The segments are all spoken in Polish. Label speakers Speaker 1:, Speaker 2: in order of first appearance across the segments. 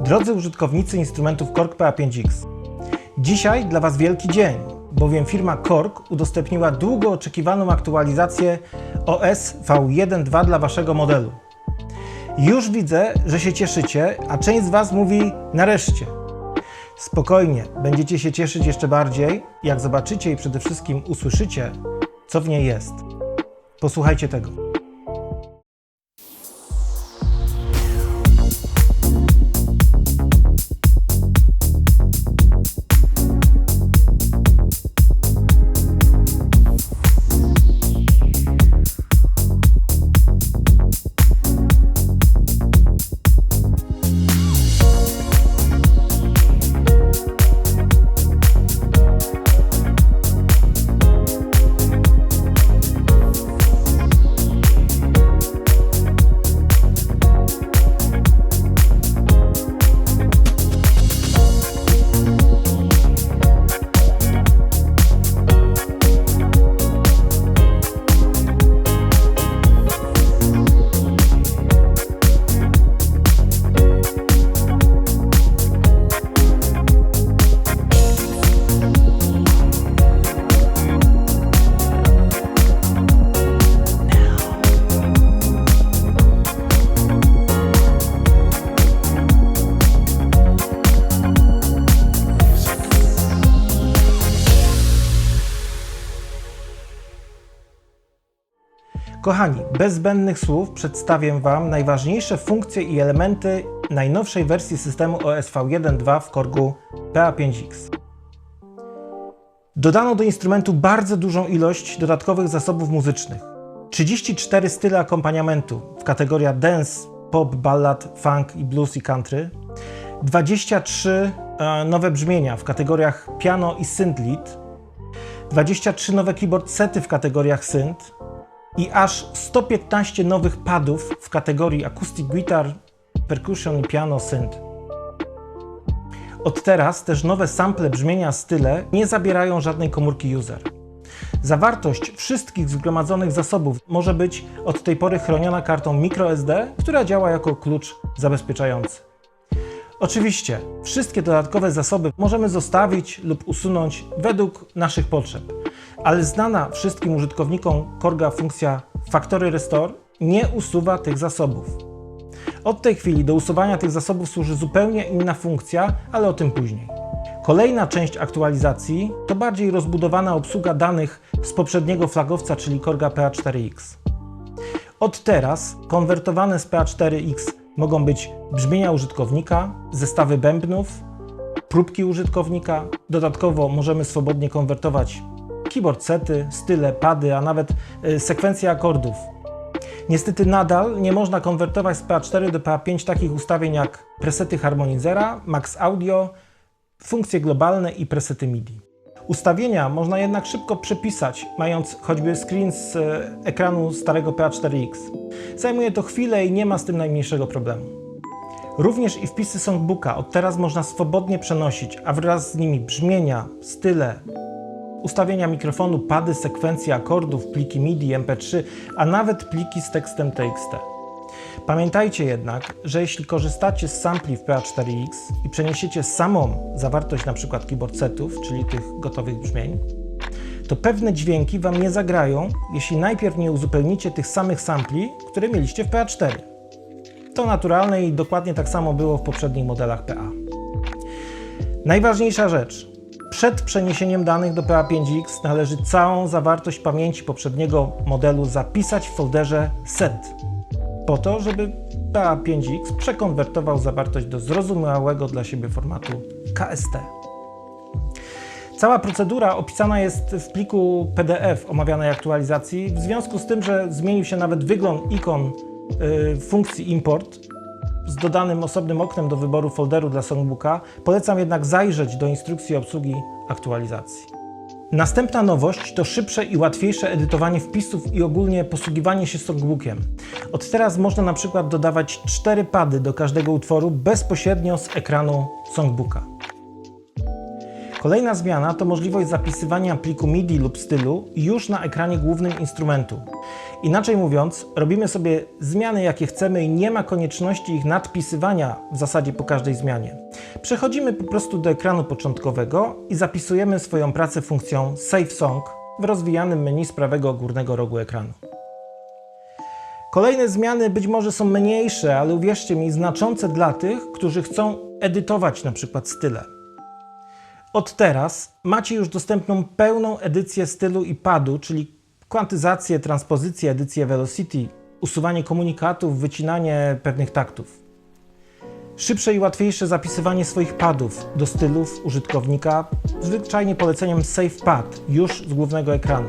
Speaker 1: Drodzy użytkownicy instrumentów Korg PA5X, dzisiaj dla Was wielki dzień, bowiem firma Korg udostępniła długo oczekiwaną aktualizację OS V1.2 dla Waszego modelu. Już widzę, że się cieszycie, a część z Was mówi nareszcie. Spokojnie, będziecie się cieszyć jeszcze bardziej, jak zobaczycie i przede wszystkim usłyszycie, co w niej jest. Posłuchajcie tego. Kochani, bez zbędnych słów przedstawię Wam najważniejsze funkcje i elementy najnowszej wersji systemu OS V1.2 w Korgu PA5X. Dodano do instrumentu bardzo dużą ilość dodatkowych zasobów muzycznych. 34 style akompaniamentu w kategoriach dance, pop, ballad, funk i blues i country. 23 nowe brzmienia w kategoriach piano i synth lead. 23 nowe keyboard sety w kategoriach synth. I aż 115 nowych padów w kategorii acoustic guitar, percussion i piano synth. Od teraz też nowe sample brzmienia style nie zabierają żadnej komórki user. Zawartość wszystkich zgromadzonych zasobów może być od tej pory chroniona kartą microSD, która działa jako klucz zabezpieczający. Oczywiście wszystkie dodatkowe zasoby możemy zostawić lub usunąć według naszych potrzeb, ale znana wszystkim użytkownikom Korga funkcja Factory Restore nie usuwa tych zasobów. Od tej chwili do usuwania tych zasobów służy zupełnie inna funkcja, ale o tym później. Kolejna część aktualizacji to bardziej rozbudowana obsługa danych z poprzedniego flagowca, czyli Korga PA4X. Od teraz konwertowane z PA4X mogą być brzmienia użytkownika, zestawy bębnów, próbki użytkownika. Dodatkowo możemy swobodnie konwertować keyboard sety, style, pady, a nawet sekwencje akordów. Niestety nadal nie można konwertować z PA4 do PA5 takich ustawień jak presety harmonizera, max audio, funkcje globalne i presety MIDI. Ustawienia można jednak szybko przepisać, mając choćby screen z ekranu starego PA4X. Zajmuje to chwilę i nie ma z tym najmniejszego problemu. Również i wpisy songbooka od teraz można swobodnie przenosić, a wraz z nimi brzmienia, style, ustawienia mikrofonu, pady, sekwencje akordów, pliki MIDI, MP3, a nawet pliki z tekstem TXT. Pamiętajcie jednak, że jeśli korzystacie z sampli w PA4X i przeniesiecie samą zawartość np. keyboard setów, czyli tych gotowych brzmień, to pewne dźwięki Wam nie zagrają, jeśli najpierw nie uzupełnicie tych samych sampli, które mieliście w PA4. To naturalne i dokładnie tak samo było w poprzednich modelach PA. Najważniejsza rzecz. Przed przeniesieniem danych do PA5X należy całą zawartość pamięci poprzedniego modelu zapisać w folderze set, po to, żeby PA5X przekonwertował zawartość do zrozumiałego dla siebie formatu KST. Cała procedura opisana jest w pliku PDF omawianej aktualizacji, w związku z tym, że zmienił się nawet wygląd ikon funkcji import z dodanym osobnym oknem do wyboru folderu dla songbooka. Polecam jednak zajrzeć do instrukcji obsługi aktualizacji. Następna nowość to szybsze i łatwiejsze edytowanie wpisów i ogólnie posługiwanie się songbookiem. Od teraz można na przykład dodawać 4 pady do każdego utworu bezpośrednio z ekranu songbooka. Kolejna zmiana to możliwość zapisywania pliku MIDI lub stylu już na ekranie głównym instrumentu. Inaczej mówiąc, robimy sobie zmiany jakie chcemy i nie ma konieczności ich nadpisywania w zasadzie po każdej zmianie. Przechodzimy po prostu do ekranu początkowego i zapisujemy swoją pracę funkcją Save Song w rozwijanym menu z prawego górnego rogu ekranu. Kolejne zmiany być może są mniejsze, ale uwierzcie mi, znaczące dla tych, którzy chcą edytować na przykład style. Od teraz macie już dostępną pełną edycję stylu i padu, czyli kwantyzację, transpozycję, edycję velocity, usuwanie komunikatów, wycinanie pewnych taktów. Szybsze i łatwiejsze zapisywanie swoich padów do stylów użytkownika, zwyczajnie poleceniem Save Pad już z głównego ekranu.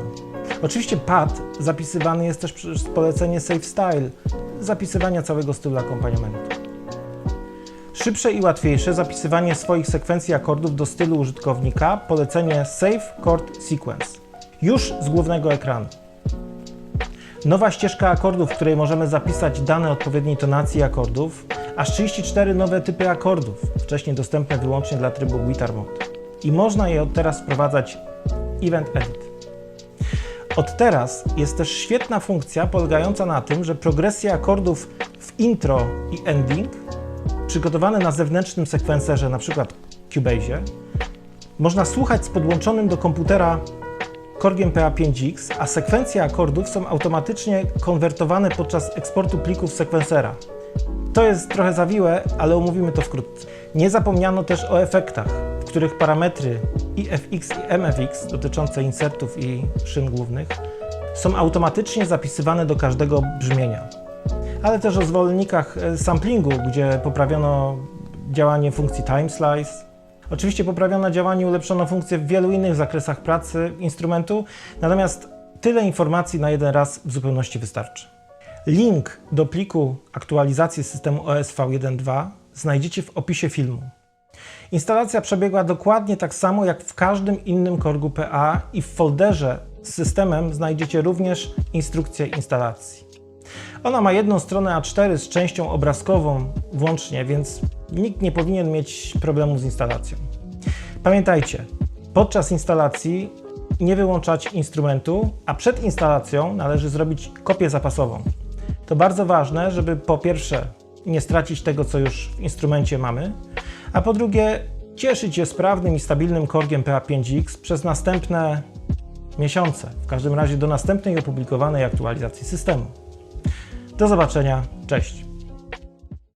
Speaker 1: Oczywiście pad zapisywany jest też przez polecenie Save Style, zapisywania całego stylu akompaniamentu. Szybsze i łatwiejsze zapisywanie swoich sekwencji akordów do stylu użytkownika, polecenie Save Chord Sequence, już z głównego ekranu. Nowa ścieżka akordów, w której możemy zapisać dane odpowiedniej tonacji akordów, aż 34 nowe typy akordów, wcześniej dostępne wyłącznie dla trybu Guitar Mode. I można je od teraz wprowadzać Event Edit. Od teraz jest też świetna funkcja polegająca na tym, że progresje akordów w intro i ending, przygotowane na zewnętrznym sekwencerze, np. Cubase, można słuchać z podłączonym do komputera Korgiem PA5X, a sekwencje akordów są automatycznie konwertowane podczas eksportu plików z sekwensera. To jest trochę zawiłe, ale omówimy to wkrótce. Nie zapomniano też o efektach, w których parametry IFX i MFX dotyczące insertów i szyn głównych są automatycznie zapisywane do każdego brzmienia. Ale też o zwolennikach samplingu, gdzie poprawiono działanie funkcji Time Slice. Oczywiście poprawiono działanie i ulepszono funkcje w wielu innych zakresach pracy instrumentu, natomiast tyle informacji na jeden raz w zupełności wystarczy. Link do pliku aktualizacji systemu OS V1.2 znajdziecie w opisie filmu. Instalacja przebiegła dokładnie tak samo jak w każdym innym Korgu PA i w folderze z systemem znajdziecie również instrukcję instalacji. Ona ma jedną stronę A4 z częścią obrazkową włącznie, więc nikt nie powinien mieć problemu z instalacją. Pamiętajcie, podczas instalacji nie wyłączać instrumentu, a przed instalacją należy zrobić kopię zapasową. To bardzo ważne, żeby po pierwsze nie stracić tego, co już w instrumencie mamy, a po drugie cieszyć się sprawnym i stabilnym Korgiem PA5X przez następne miesiące, w każdym razie do następnej opublikowanej aktualizacji systemu. Do zobaczenia, cześć!